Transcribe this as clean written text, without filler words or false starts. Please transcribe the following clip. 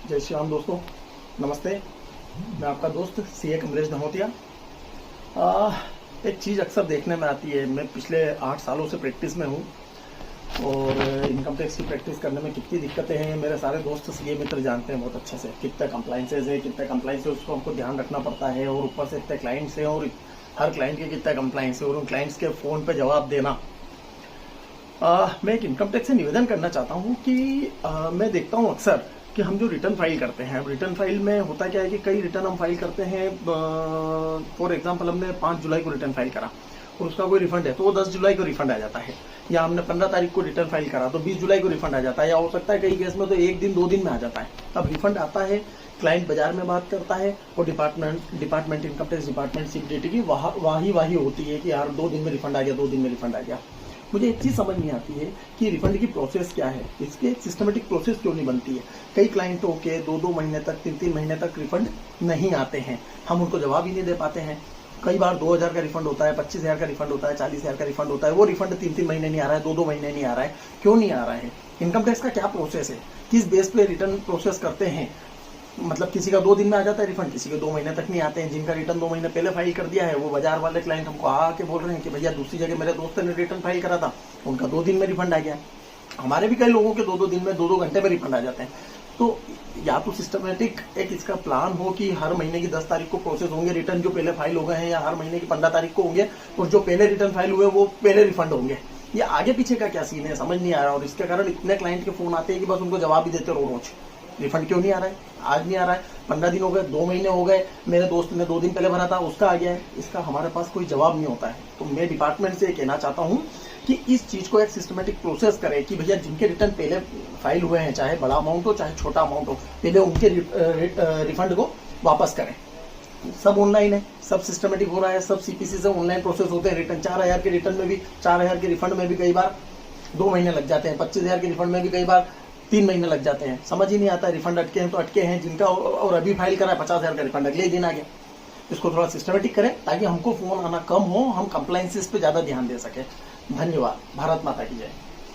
जय श्री राम दोस्तों, नमस्ते। मैं आपका दोस्त सीए कमलेश धमोतिया। एक चीज़ अक्सर देखने में आती है, मैं पिछले 8 सालों से प्रैक्टिस में हूँ और इनकम टैक्स की प्रैक्टिस करने में कितनी दिक्कतें हैं मेरे सारे दोस्त सीए मित्र जानते हैं बहुत अच्छे से। कितने कंप्लाइंसेज है, कितने कंप्लाइंस है उसको हमको ध्यान रखना पड़ता है और ऊपर से इतने क्लाइंट्स हैं और हर क्लाइंट के कितने कंप्लाइंस है और उन क्लाइंट्स के फ़ोन पर जवाब देना। मैं एक इनकम टैक्स से निवेदन करना चाहता हूँ कि मैं देखता हूँ अक्सर कि हम जो रिटर्न फाइल करते हैं, रिटर्न फाइल में होता क्या है कि कई रिटर्न हम फाइल करते हैं। फॉर एग्जांपल हमने 5 जुलाई को रिटर्न फाइल करा और उसका कोई रिफंड है तो वो 10 जुलाई को रिफंड आ जाता है, या हमने 15 तारीख को रिटर्न फाइल करा तो 20 जुलाई को रिफंड आ जाता है, या हो सकता है कई केस में तो 1 दिन 2 दिन में आ जाता है। अब रिफंड आता है, क्लाइंट बाजार में बात करता है और डिपार्टमेंट इनकम टैक्स डिपार्टमेंट सीपीडीटी की वाही होती है कि यार 2 दिन में रिफंड आ गया, 2 दिन में रिफंड आ गया। मुझे एक चीज़ समझ नहीं आती है कि रिफंड की प्रोसेस क्या है, इसके एक सिस्टमेटिक प्रोसेस क्यों नहीं बनती है। कई क्लाइंटों के 2-2 महीने तक 3-3 महीने तक रिफंड नहीं आते हैं, हम उनको जवाब ही नहीं दे पाते हैं। कई बार 2000 का रिफंड होता है, 25,000 का रिफंड होता है, 40,000 का रिफंड होता है, वो रिफंड 3-3 महीने नहीं आ रहा है, 2-2 महीने नहीं आ रहा है। क्यों नहीं आ रहा है? इनकम टैक्स का क्या प्रोसेस है, किस बेस पे रिटर्न प्रोसेस करते हैं? मतलब किसी का 2 दिन में आ जाता है रिफंड, किसी के 2 महीने तक नहीं आते हैं। जिनका रिटर्न 2 महीने पहले फाइल कर दिया है वो बाजार वाले क्लाइंट हमको आके बोल रहे हैं कि भैया दूसरी जगह मेरे दोस्त ने रिटर्न फाइल करा था, उनका 2 दिन में रिफंड आ गया। हमारे भी कई लोगों के 2-2 दिन में 2-2 घंटे में रिफंड आ जाते हैं। तो या तो सिस्टमेटिक एक इसका प्लान हो कि हर महीने की 10 तारीख को प्रोसेस होंगे रिटर्न जो पहले फाइल हो गए हैं, या हर महीने की 15 तारीख को होंगे और जो पहले रिटर्न फाइल हुए वो पहले रिफंड होंगे। ये आगे पीछे का क्या सीन है समझ नहीं आ रहा, और इसके कारण इतने क्लाइंट के फोन आते हैं कि बस उनको जवाब ही देते रहो रोज। रिफंड क्यों नहीं आ रहा है, आज नहीं आ रहा है, 15 दिन हो गए, 2 महीने हो गए, मेरे दोस्त ने 2 दिन पहले भरा था उसका आ गया है, इसका हमारे पास कोई जवाब नहीं होता है। तो मैं डिपार्टमेंट से कहना चाहता हूँ कि इस चीज को एक सिस्टमेटिक प्रोसेस करे कि भैया जिनके रिटर्न पहले फाइल हुए हैं, चाहे बड़ा अमाउंट हो चाहे छोटा अमाउंट हो, पहले उनके रिफंड को वापस करें। सब ऑनलाइन है, सब सिस्टमेटिक हो रहा है, सब सीपीसी से ऑनलाइन प्रोसेस होते हैं। रिटर्न 4000 के रिटर्न में भी, 4000 के रिफंड में भी कई बार 2 महीने लग जाते हैं, 25,000 के रिफंड में भी कई बार 3 महीने लग जाते हैं। समझ ही नहीं आता है, रिफंड अटके हैं तो अटके हैं, जिनका और अभी फाइल करा है 50,000 का रिफंड अगले ही दिन आ गया। इसको थोड़ा सिस्टमेटिक करें ताकि हमको फोन आना कम हो, हम कंप्लाइंसेस पे ज्यादा ध्यान दे सके। धन्यवाद। भारत माता की जय।